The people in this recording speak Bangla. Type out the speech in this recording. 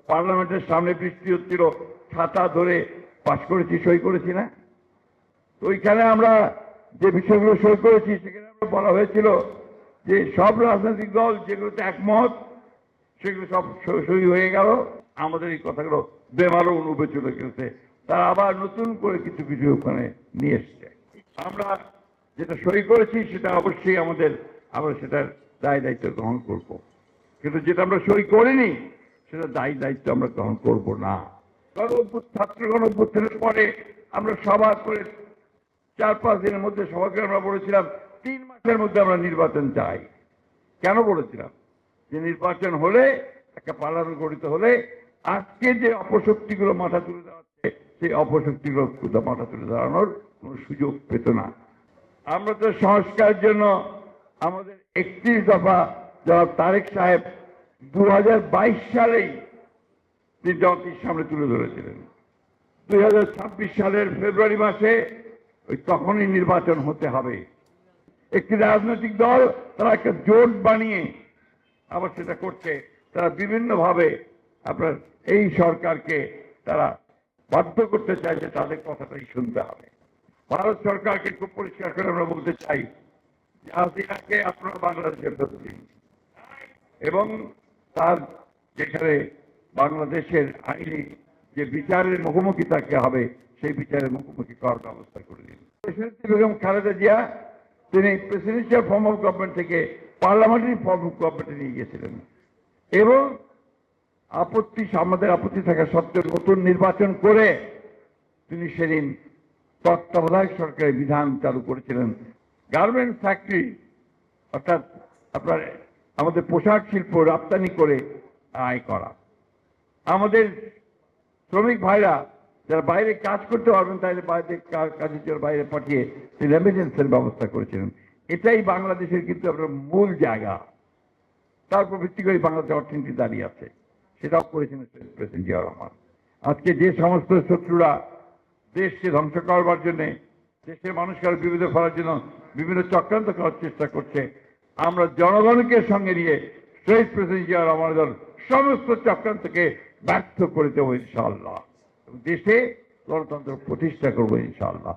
পার্লামেন্টের সামনে বৃষ্টি হচ্ছিল, ছাতা ধরে পাশ করেছি, সই করেছি না? তো ওইখানে আমরা যে বিষয়গুলো সই করেছি সেখানে আমরা বলা হয়েছিল যে সব রাজনৈতিক দল যেগুলোতে একমত সেগুলো সব সই হয়ে গেল। আমাদের এই কথাগুলো বেমারও অনুভবে চলে গেছে, তারা আবার নতুন করে কিছু কিছু ওখানে নিয়ে এসছে। আমরা যেটা সই করেছি সেটা অবশ্যই আমরা সেটার দায় দায়িত্ব গ্রহণ করব, কিন্তু যেটা আমরা সই করিনি সেটা দায়ী দায়িত্ব আমরা গ্রহণ করব না। ছাত্র গণ অভ্যুত্থানের পরে আমরা সভা করে 4-5 দিনের মধ্যে সভাকে আমরা বলেছিলাম 3 মাসের মধ্যে আমরা নির্বাচন চাই। কেন বলেছিলাম? যে নির্বাচন হলে একটা পার্লামেন্ট গঠিত হলে আজকে যে অপশক্তিগুলো মাথা তুলে দাঁড়াচ্ছে সেই অপশক্তিগুলো মাথা তুলে দাঁড়ানোর কোনো সুযোগ পেত না। আমরা তো সংস্কারের জন্য আমাদের 31 দফা জনাব তারেক সাহেব 2022 সালেই জাতির সামনে তুলে ধরেছিলেন। 2026 সালের ফেব্রুয়ারি মাসে ওই তখনই নির্বাচন হতে হবে। একটি রাজনৈতিক দল তারা একটা জোট বানিয়ে আবার সেটা করছে, তারা বিভিন্নভাবে আপনার এই সরকারকে তারা বাধ্য করতে চায় যে তাদের কথাটাই শুনতে হবে। ভারত সরকারকে খুব পরিষ্কার করে আমরা বলতে চাই যে হাসিনাকে আপনারা বাংলাদেশের দিন এবং তার যেখানে বাংলাদেশের আইনি যে বিচারের মুখোমুখি থাকতে হবে সেই বিচারের মুখোমুখি করার ব্যবস্থা করে দিন। বেগম খালেদা জিয়া তিনি প্রেসিডেন্সিয়াল ফর্ম অফ গভর্নমেন্ট থেকে পার্লামেন্টারি ফর্ম অফ গভর্নমেন্টে নিয়ে গিয়েছিলেন এবং আমাদের আপত্তি থাকা সত্ত্বেও নতুন নির্বাচন করে তিনি সেদিন তত্ত্বাবধায়ক সরকারের বিধান চালু করেছিলেন। গার্মেন্ট ফ্যাক্টরি অর্থাৎ আপনার আমাদের পোশাক শিল্প রপ্তানি করে আয় করা, আমাদের শ্রমিক ভাইরা যারা বাইরে কাজ করতে পারবেন তাহলে কাজের জন্য বাইরে পাঠিয়ে রেমিটেন্সের ব্যবস্থা করেছিলেন। এটাই বাংলাদেশের কিন্তু আপনার মূল জায়গা, তার উপর ভিত্তি করে বাংলাদেশের অর্থনীতি দাঁড়িয়ে আছে, সেটাও করেছেন প্রেসিডেন্ট জিয়া রহমান। আজকে যে সমস্ত শত্রুরা দেশকে ধ্বংস করবার জন্য, দেশের মানুষকে আরো বিবিধ করার জন্য বিভিন্ন চক্রান্ত করার চেষ্টা করছে, আমরা জনগণকে সঙ্গে নিয়ে শহীদ প্রেসিডেন্ট জিয়া রহমানের সমস্ত চক্রান্তকে ব্যর্থ করে দেবো ইনশাআল্লাহ। দেশে গণতন্ত্র প্রতিষ্ঠা করবো ইনশাআল্লাহ।